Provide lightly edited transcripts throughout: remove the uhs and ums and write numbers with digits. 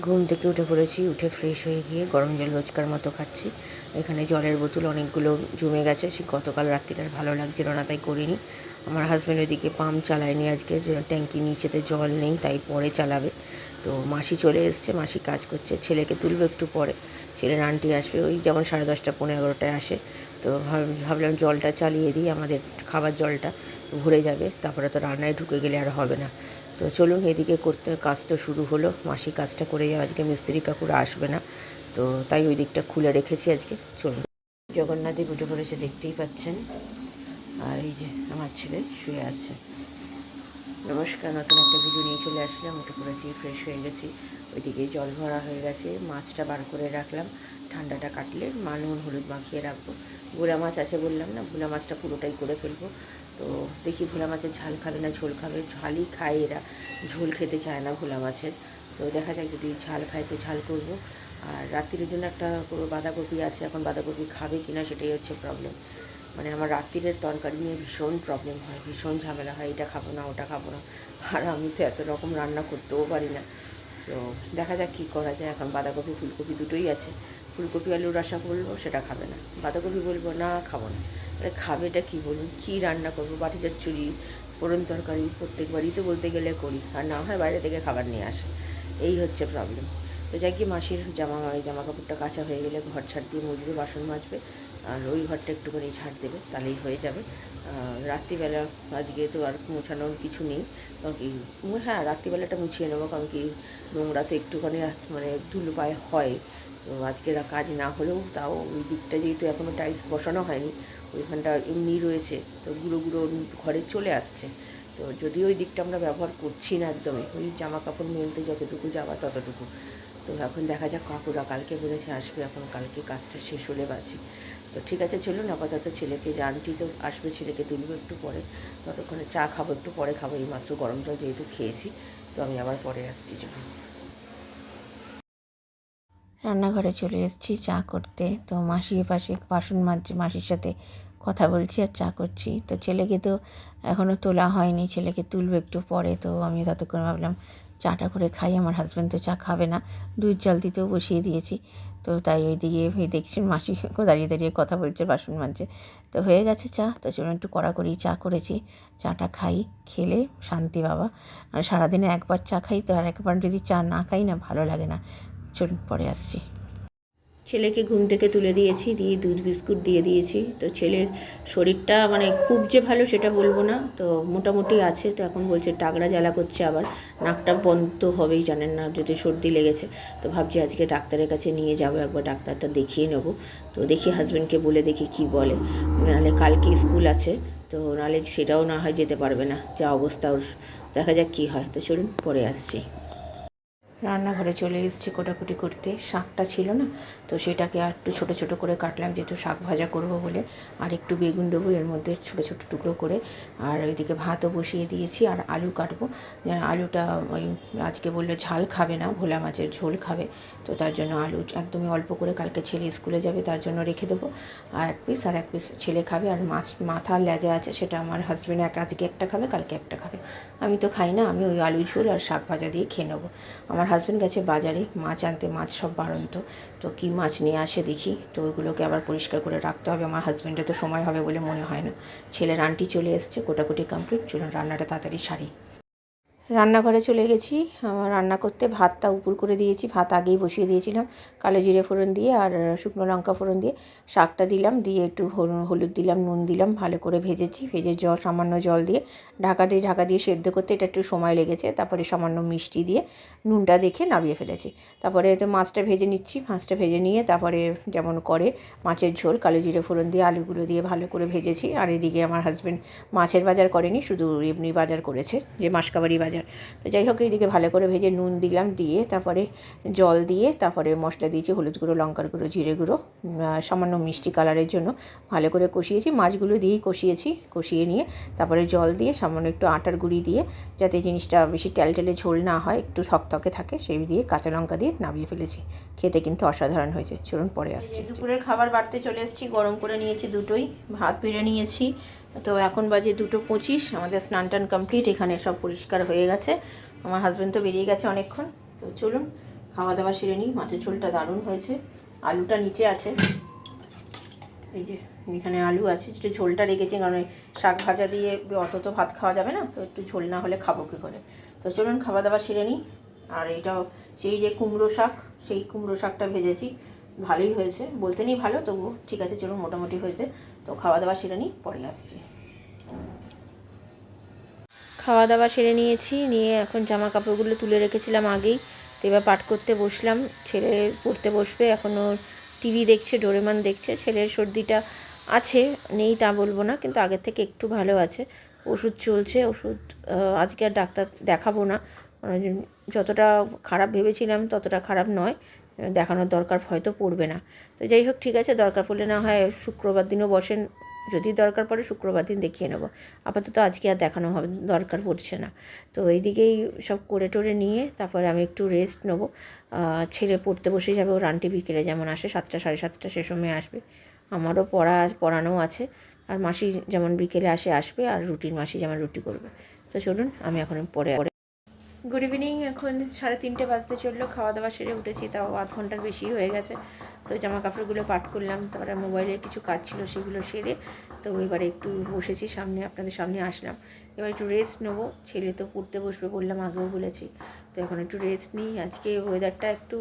ঘুম থেকে উঠে পড়েছি, উঠে ফ্রেশ হয়ে গিয়ে গরম জল রোজকার মতো খাচ্ছি। এখানে জলের বোতল অনেকগুলো জমে গেছে, সে গতকাল রাত্রিটা আর ভালো লাগছিল না তাই করিনি। আমার হাজব্যান্ড ওইদিকে পাম্প চালায়নি আজকে, যে ট্যাঙ্কি নিচেতে জল নেই তাই পরে চালাবে। তো মাসি চলে এসছে, মাসি কাজ করছে, ছেলেকে তুলবে একটু পরে। ছেলের আন্টি আসবে ওই যেমন 10:30 পৌনে 11টায় আসে। তো ভাবলাম জলটা চালিয়ে দিই, আমাদের খাবার জলটা ভরে যাবে, তারপরে তো রান্নায় ঢুকে গেলে আর হবে না। তো চলুন, এদিকে করতে কাজ তো শুরু হলো। মাসি কাজটা করে যাও, আজকে মিস্ত্রি কাকুরা আসবে না, তো তাই ওই দিকটা খুলে রেখেছি আজকে। চলুন, জগন্নাথদেব উঠে পড়েছে, দেখতেই পাচ্ছেন। আর এই যে আমার ছেলে শুয়ে আছে। নমস্কার, নতুন একটা ভিডিও নিয়ে চলে আসলাম। উঠে পড়েছি, ফ্রেশ হয়ে গেছি, ওইদিকে জল ভরা হয়ে গেছে, মাছটা বার করে রাখলাম। ঠান্ডাটা কাটলে নুন হলুদ মাখিয়ে রাখবো। ভোলা মাছ আছে বললাম না, ভোলা মাছটা পুরোটাই করে ফেলবো। তো দেখি ভোলা মাছের ঝাল খাবে না ঝোল খাবে। ঝালই খায় এরা, ঝোল খেতে চায় না ভোলা মাছের। তো দেখা যাক, যদি ঝাল খায় তো ঝাল করবো। আর রাত্রির জন্য একটা বাঁধাকপি আছে, এখন বাঁধাকপি খাবে কি না সেটাই হচ্ছে প্রবলেম। মানে আমার রাত্রিরের তরকারি নিয়ে ভীষণ প্রবলেম হয়, ভীষণ ঝামেলা হয়, এটা খাবো না ওটা খাবো না। আর আমি তো এত রকম রান্না করতেও পারি না। তো দেখা যাক কী করা যায়। এখন বাঁধাকপি ফুলকপি দুটোই আছে। ফুলকপি আলুর রসা বলবো, সেটা খাবে না। বাঁধাকপি বলবো, না খাবো না। তাহলে খাবেটা কী বলুন? কী রান্না করবো? বাটি চচ্চড়ি, ফোড়ন তরকারি প্রত্যেকবারই তো বলতে গেলে করি, আর না হয় বাইরে থেকে খাবার নিয়ে আসে। এই হচ্ছে প্রবলেম। তো যাই কি, মাসির জামা কাপড়টা কাচা হয়ে গেলে ঘর ঝাড় দিয়ে মুছবে, বাসন মাজবে, আর ওই ঘরটা একটুখানি ঝাড় দেবে, তাহলেই হয়ে যাবে। রাত্রিবেলা আজকে তো আর মোছানোর কিছু নেই, কারণ কি, হ্যাঁ রাত্রিবেলাটা মুছিয়ে নেবো, কারণ কি নোংরা তো একটুখানি মানে ধুলো পায়ে হয়। তো আজকে কাজ না হলেও তাও ওই দিকটা যেহেতু এখনও টাইলস বসানো হয়নি, ওইখানটা এমনি রয়েছে, তো গুঁড়ো গুঁড়ো ঘরে চলে আসছে। তো যদিও ওই দিকটা আমরা ব্যবহার করছি না একদমই, ওই জামা কাপড় মেলতে যতটুকু যাওয়া ততটুকু। তো এখন দেখা যাক, কাকুরা কালকে বলেছে আসবে, এখন কালকে কাজটা শেষ হলে বাঁচি। তো ঠিক আছে, চলুন আপাতত ছেলেকে, যে আন্টি তো আসবে, ছেলেকে তুলবো একটু পরে, ততক্ষণে চা খাবো, একটু পরে খাবো, এইমাত্র গরম জল যেহেতু খেয়েছি। তো আমি আবার পরে আসছি যখন। রান্নাঘরে চলে এসেছি চা করতে। তো মাসির পাশে বাসন মাজছে, মাসির সাথে কথা বলছি আর চা করছি। তো ছেলেকে তো এখনও তোলা হয়নি, ছেলেকে তুলব একটু পরে। তো আমি ততক্ষণ ভাবলাম চাটা করে খাই। আমার হাজব্যান্ড তো চা খাবে না, দুধ জাল দিতেও বসিয়ে দিয়েছি। তো তাই ওই দিকে দেখছেন মাসি দাঁড়িয়ে দাঁড়িয়ে কথা বলছে, বাসন মাজছে। তো হয়ে গেছে চা। তো চলুন, একটু কড়া করেই চা করেছি, চাটা খাই, খেলে শান্তি বাবা। আর সারাদিনে একবার চা খাই, তো আর একবার যদি চা না খাই না ভালো লাগে না। চলুন পরে আসছি। ছেলেকে ঘুম থেকে তুলে দিয়েছি, দিয়ে দুধ বিস্কুট দিয়ে দিয়েছি। তো ছেলের শরীরটা মানে খুব যে ভালো সেটা বলবো না, তো মোটামুটি আছে। তো এখন বলছে টাগড়া জ্বালা করছে, আবার নাকটা বন্ধ হবেই, জানেন না, যদি সর্দি লেগেছে। তো ভাবছি আজকে ডাক্তারের কাছে নিয়ে যাবো, একবার ডাক্তারটা দেখিয়ে নেবো। তো দেখি হাজব্যান্ডকে বলে দেখি কি বলে। নাহলে কালকে স্কুল আছে, তো নাহলে সেটাও না হয় যেতে পারবে না, যা অবস্থা ওর। দেখা যাক কী হয়। তো চলুন পরে আসছি। রান্নাঘরে চলে এসেছি কোটাকুটি করতে। শাকটা ছিল না, তো সেটাকে আর একটু ছোটো ছোটো করে কাটলাম, যেহেতু শাক ভাজা করব বলে। আর একটু বেগুন দেবো এর মধ্যে ছোটো ছোটো টুকরো করে। আর ওইদিকে ভাতও বসিয়ে দিয়েছি, আর আলু কাটবো। আলুটা ওই আজকে বললো ঝাল খাবে না, ভোলা মাছের ঝোল খাবে। তো তার জন্য আলু একদমই অল্প করে, কালকে ছেলে স্কুলে যাবে তার জন্য রেখে দেবো। আর এক পিস ছেলে খাবে। আর মাথা লেজা আছে, সেটা আমার হাজব্যান্ড আজকে একটা খাবে, কালকে একটা খাবে। আমি তো খাই না, আমি ওই আলু ঝোল আর শাক ভাজা দিয়ে খেয়ে নেবো। আমার হাজব্যান্ড গেছে বাজারে মাছ আনতে, মাছ সব বাড়ন্ত। তো কী মাছ নিয়ে আসে দেখি। তো ওইগুলোকে আবার পরিষ্কার করে রাখতে হবে। আমার হাজব্যান্ডের তো সময় হবে বলে মনে হয় না। ছেলের আন্টি চলে এসছে, কোটাকুটি কমপ্লিট। চলুন রান্নাটা তাড়াতাড়ি সারি। রান্নাঘরে চলে গেছি আমার রান্না করতে। ভাতটা উপর করে দিয়েছি, ভাত আগেই বসিয়ে দিয়েছিলাম, কালো জিরে ফোড়ন দিয়ে আর শুকনো লঙ্কা ফোড়ন দিয়ে। শাকটা দিলাম, দিয়ে একটু হলুদ দিলাম, নুন দিলাম, ভালো করে ভেজেছি। ভেজে সামান্য জল দিয়ে ঢাকা দিয়ে সেদ্ধ করতে এটা একটু সময় লেগেছে। তারপরে সামান্য মিষ্টি দিয়ে নুনটা দেখে নামিয়ে ফেলেছি। তারপরে তো মাছটা ভেজে নিচ্ছি। মাছটা ভেজে নিয়ে তারপরে যেমন করে মাছের ঝোল, কালো জিরে ফোড়ন দিয়ে আলুগুলো দিয়ে ভালো করে ভেজেছি। আর এদিকে আমার হাজব্যান্ড মাছের বাজার করেনি, শুধু এমনি বাজার করেছে, যে মাসকাবারি বাজার। তো যাই হোক, এইদিকে ভালো করে ভেজে নুন দিলাম, দিয়ে তারপরে জল দিয়ে তারপরে মশলা দিয়েছি, হলুদ গুঁড়ো, লঙ্কার গুঁড়ো, জিরে গুঁড়ো, সামান্য মিষ্টি কালারের জন্য ভালো করে কষিয়েছি। মাছগুলো দিয়েই কষিয়ে নিয়ে তারপরে জল দিয়ে সামান্য একটু আটার গুঁড়ি দিয়ে, যাতে জিনিসটা বেশি টেলটেলে ঝোল না হয়, একটু থকথকে থাকে, সেই দিয়ে কাঁচা লঙ্কা দিয়ে নামিয়ে ফেলেছি। খেতে কিন্তু অসাধারণ হয়েছে। চলুন পরে আসছি। দুপুরের খাবার বাড়তে চলে এসেছি, গরম করে নিয়েছি দুটোই, ভাত বেড়ে নিয়েছি। তো এখন বাজে 2:25, আমাদের স্নান টান কমপ্লিট, এখানে সব পরিষ্কার হয়ে গেছে। আমার হাজব্যান্ড তো বেরিয়ে গেছে অনেকক্ষণ। তো চলুন খাওয়া দাওয়া সেরে নিই। মাছের ঝোলটা দারুণ হয়েছে, আলুটা নিচে আছে, এই যে এখানে আলু আছে, একটু ঝোলটা রেখেছি কারণ শাক ভাজা দিয়ে অত তো ভাত খাওয়া যাবে না, তো একটু ঝোল না হলে খাবো কী করে। তো চলুন খাওয়া দাওয়া সেরে নিই। আর এটাও সেই যে কুমড়ো শাক, সেই কুমড়ো শাকটা ভেজেছি, ভালোই হয়েছে, বলতে নেই ভালো, তবুও ঠিক আছে, চলুন মোটামুটি হয়েছে। তো খাওয়া দাওয়া সেরে নিই, পরে আসছি। খাওয়া দাওয়া সেরে নিয়েছি, নিয়ে এখন জামা কাপড়গুলো তুলে রেখেছিলাম আগেই, তো এবার পাঠ করতে বসলাম। ছেলে পড়তে বসবে, এখনও টিভি দেখছে, ডোরেমন দেখছে। ছেলের সর্দিটা আছে, নেই তা বলবো না, কিন্তু আগের থেকে একটু ভালো আছে। ওষুধ চলছে, ওষুধ আজকে আর ডাক্তার দেখাবো না, যতটা খারাপ ভেবেছিলাম ততটা খারাপ নয়, দেখানোর দরকার হয়তো পড়বে না। তো যাই হোক, ঠিক আছে, দরকার পড়লে না হয় শুক্রবার দিনও বসেন, যদি দরকার পড়ে শুক্রবার দিন দেখিয়ে নেব। আপাতত আজকে আর দেখানো হবে, দরকার পড়ছে না। তো এইদিকেই সব করে টোরে নিয়ে তারপরে আমি একটু রেস্ট নেবো। ছেলে পড়তে বসে যাবে, ওর আন্টি বিকেলে যেমন আসে 7টা 7:30 সে সময় আসবে। আমারও পড়ানো আছে, আর মাসি যেমন বিকেলে আসবে, আর রুটির মাসি যেমন রুটি করবে। তো চলুন, আমি এখন পরে গুড ইভিনিং। এখন 3:30 বাজতে চললো, খাওয়া দাওয়া সেরে উঠেছি, তাও আধ ঘন্টার বেশি হয়ে গেছে। তো জামা কাপড়গুলো পাট করলাম, তারপরে মোবাইলের কিছু কাজ ছিল সেগুলো সেরে তো এবারে একটু বসেছি সামনে, আপনাদের সামনে আসলাম। এবার একটু রেস্ট নেবো, ছেলে তো পড়তে বসবে বললাম, আগেও বলেছি। তো এখন একটু রেস্ট নিই। আজকে ওয়েদারটা একটু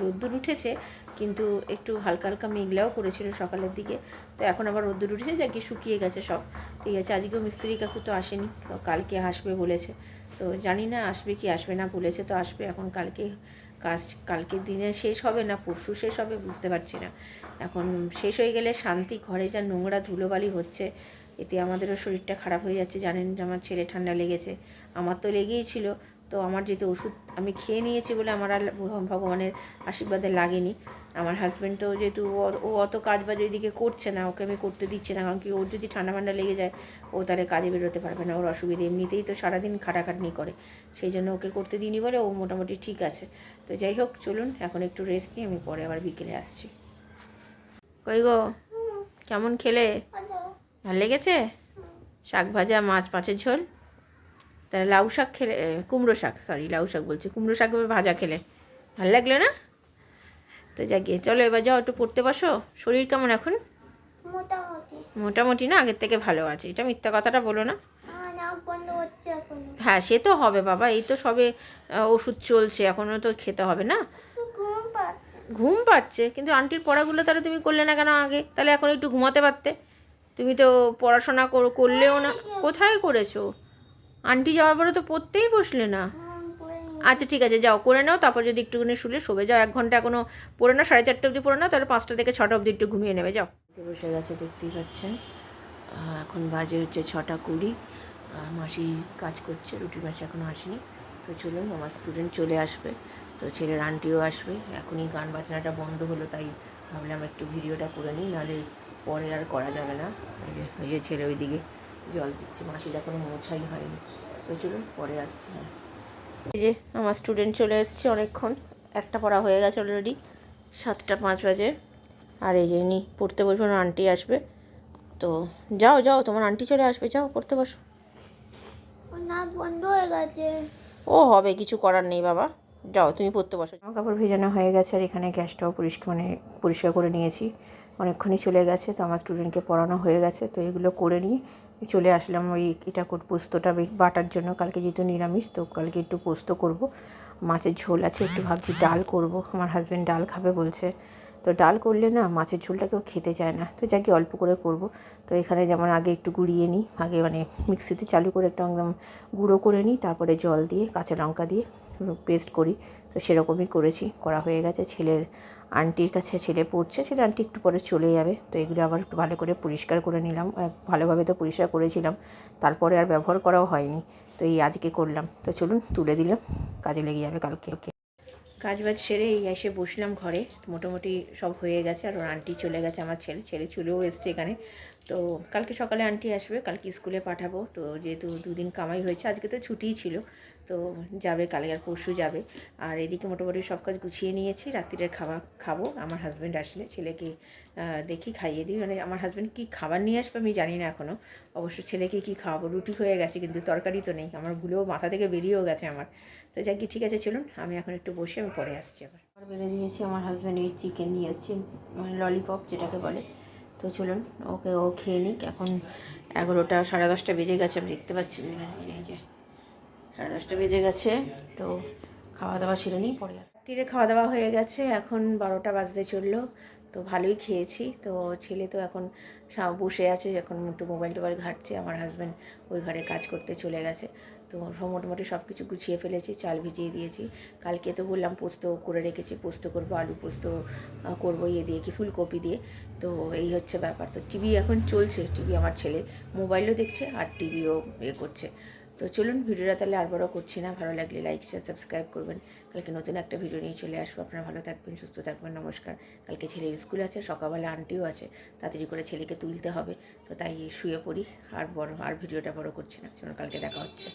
রোদ্দুর উঠেছে, কিন্তু একটু হালকা হালকা মেঘলাও করেছিল সকালের দিকে। তো এখন আবার রোদ্দুর উঠেছে, যা কি শুকিয়ে গেছে সব। ঠিক আছে, আজকেও মিস্ত্রি কাকু তো আসেনি, কালকে আসবে বলেছে। তো জানি না আসবে কি আসবে না, বলেছে তো আসবে। এখন কালকের দিনে শেষ হবে না পরশু শেষ হবে বুঝতে পারছি না। এখন শেষ হয়ে গেলে শান্তি। ঘরে যা নোংরা ধুলোবালি হচ্ছে, এতে আমাদেরও শরীরটা খারাপ হয়ে যাচ্ছে। জানেন যে আমার ছেলে ঠান্ডা লেগেছে, আমার তো লেগেই ছিল। তো আমার যেহেতু ওষুধ আমি খেয়ে নিয়েছি বলে আমার আর ভগবানের আশীর্বাদে লাগেনি। আমার হাজব্যান্ডও যেহেতু ও অত কাজ বাজ ওইদিকে করছে না, ওকে আমি করতে দিচ্ছি না, কারণ কি ওর যদি ঠান্ডা ঠান্ডা লেগে যায় ও তাহলে কাজে বেরোতে পারবে না, ওর অসুবিধা। এমনিতেই তো সারাদিন খাটাখাটনি করে, সেই জন্য ওকে করতে দিইনি বলে ও মোটামুটি ঠিক আছে। তো যাই হোক, চলুন এখন একটু রেস্ট নিই, আমি পরে আবার বিকেলে আসছি। কই গো, কেমন খেলে? ভালো লেগেছে? শাক ভাজা, মাছের ঝোল। তাহলে লাউ শাক খেলে, কুমড়ো শাক, লাউ শাক বলছি, কুমড়ো শাক ভাজা খেলে ভালো লাগলো না? তো যা গিয়ে চলো, এবার যাও একটু পড়তে বসো। শরীর কেমন এখন? মোটামুটি না, আগের থেকে ভালো আছে, এটা মিথ্যা কথাটা বলো না। হ্যাঁ, সে তো হবে বাবা, এই তো সবে ওষুধ চলছে, এখনও তো খেতে হবে না। ঘুম পাচ্ছে, কিন্তু আন্টির পড়াগুলো তাহলে তুমি করলে না কেন আগে? তাহলে এখন একটু ঘুমাতে পারতে। তুমি তো পড়াশোনা করলেও না। কোথায় করেছো? আন্টি যাওয়ার পরে তো পড়তেই বসলে না। আচ্ছা ঠিক আছে, যাও করে নাও, তারপর যদি একটুখানি শুলে শোবে। যাও, 1 ঘন্টা এখনও পড়ে নাও, 4:30 অবধি পড়ে নাও, তাহলে 5টা থেকে 6টা অবধি একটু ঘুমিয়ে নেবে। যাও। বসে গেছে, দেখতেই পাচ্ছেন। এখন বাজে হচ্ছে 6:20। মাসি কাজ করছে, রুটির মাসি এখনও আসেনি। তো চলুন, আমার স্টুডেন্ট চলে আসবে, তো ছেলের আন্টিও আসবে। এখনই গান বাজনাটা বন্ধ হলো, তাই ভাবলাম একটু ভিডিওটা করে নিই, নাহলে পরে আর করা যাবে না। ওই যে ছেলে ওইদিকে জল দিচ্ছে, মাসির এখনও মোছাই হয়নি। তো চলুন, পরে আসছি। না, এই যে আমার স্টুডেন্ট চলে এসছে, অনেকক্ষণ, একটা পড়া হয়ে গেছে অলরেডি, 7:05 বাজে। আর এই যে ইনি পড়তে বসবেন, আন্টি আসবে। তো যাও যাও, তোমার আন্টি চলে আসবে, যাও পড়তে বসো। নাক বন্ধ হয়ে গেছে। ও হবে, কিছু করার নেই বাবা, যাও তুমি পড়তে বসো। জামা কাপড় ভেজানো হয়ে গেছে, আর এখানে গ্যাসটাও পরিষ্কার করে নিয়েছি, অনেকক্ষণই চলে গেছে। তো আমার স্টুডেন্টকে পড়ানো হয়ে গেছে, তো এগুলো করে নিয়ে চলে আসলাম ওই এটা পোস্তটা বাটার জন্য। কালকে যেহেতু নিরামিষ, তো কালকে একটু পোস্ত করব, মাছের ঝোল আছে, একটু ভাবছি ডাল করব। আমার হাজব্যান্ড ডাল খাবে বলছে, তো ডাল করলে না মাছের ঝোলটা কেউ খেতে চায় না, তো যাকে অল্প করে করব। তো এখানে যেমন আগে একটু গুঁড়িয়ে নিই, আগে মানে মিক্সিতে চালু করে একটা একদম গুঁড়ো করে নিই, তারপরে জল দিয়ে কাঁচা লঙ্কা দিয়ে পেস্ট করি। তো সেরকমই করা হয়ে গেছে। ছেলের আন্টির কাছে ছেলে পড়ছে, ছেলে আন্টি একটু পরে চলে যাবে। তো এগুলো আবার একটু ভালো করে পরিষ্কার করে নিলাম, ভালোভাবে তো পরিষ্কার করেছিলাম, তারপরে আর ব্যবহার করাও হয়নি। তো এই আজকে করলাম। তো চলুন, তুলে দিলাম, কাজে লেগে যাবে কালকে। কাজ বাজ সেরে এই এসে বসলাম ঘরে, মোটামুটি সব হয়ে গেছে। আর ওর আন্টি চলে গেছে, আমার ছেলে চলেও এসছে এখানে। তো কালকে সকালে আন্টি আসবে, কালকে স্কুলে পাঠাবো। তো যেহেতু 2 দিন কামাই হয়েছে, আজকে তো ছুটিই ছিল, তো যাবে কালকে আর পরশু যাবে। আর এদিকে মোটামুটি সব কাজ গুছিয়ে নিয়েছি, রাত্রিরের খাবার খাবো। আমার হাজব্যান্ড আসলে ছেলেকে দেখি খাইয়ে দিই, মানে আমার হাজব্যান্ড কী খাবার নিয়ে আসবে আমি জানি না এখনও। অবশ্য ছেলেকে কী খাওয়াবো, রুটি হয়ে গেছে কিন্তু তরকারি তো নেই, আমার ভুলেও মাথা থেকে বেরিয়েও গেছে আমার। তো যাক কি, ঠিক আছে চলুন, আমি এখন একটু বসে আমি পরে আসছি আবার। বেড়ে দিয়েছি, আমার হাজব্যান্ড এই চিকেন নিয়ে এসেছি, মানে ললিপপ যেটাকে বলে। তো চলুন ও খেয়ে নিক। এখন 11টা 10:30 বেজে গেছে, আমি দেখতে পাচ্ছি এই যে 10:30 বেজে গেছে। তো খাওয়া দাওয়া সেরে নিই, পরে আসি। রাত্রিরে খাওয়া দাওয়া হয়ে গেছে, এখন 12টা বাজতে চললো। তো ভালোই খেয়েছি। তো ছেলে তো এখন বসে আছে, এখন একটু মোবাইল টোবাইল ঘাঁটছে। আমার হাজব্যান্ড ওই ঘরে কাজ করতে চলে গেছে। তো মোটামুটি সব কিছু গুছিয়ে ফেলেছি, চাল ভিজিয়ে দিয়েছি। কালকে তো বললাম পোস্ত করে রেখেছি, পোস্ত করবো, আলু পোস্ত করবো দিয়ে কি ফুলকপি দিয়ে। তো এই হচ্ছে ব্যাপার। তো টিভি এখন চলছে, টিভি আমার ছেলে মোবাইলও দেখছে আর টিভিও করছে। তো চলুন, ভিডিওটা তাহলে আর বড় করছি না। ভালো লাগলে লাইক শেয়ার সাবস্ক্রাইব করবেন। কালকে নতুন একটা ভিডিও নিয়ে চলে আসবো। আপনারা ভালো থাকবেন, সুস্থ থাকবেন, নমস্কার। কালকে ছেলের স্কুল আছে, সকালবেলা আন্টিও আছে, তাড়াতাড়ি করে ছেলেকে তুলতে হবে। তো তাই শুয়ে পড়ি, আর ভিডিওটা বড় করছি না। চলুন, কালকে দেখা হচ্ছে।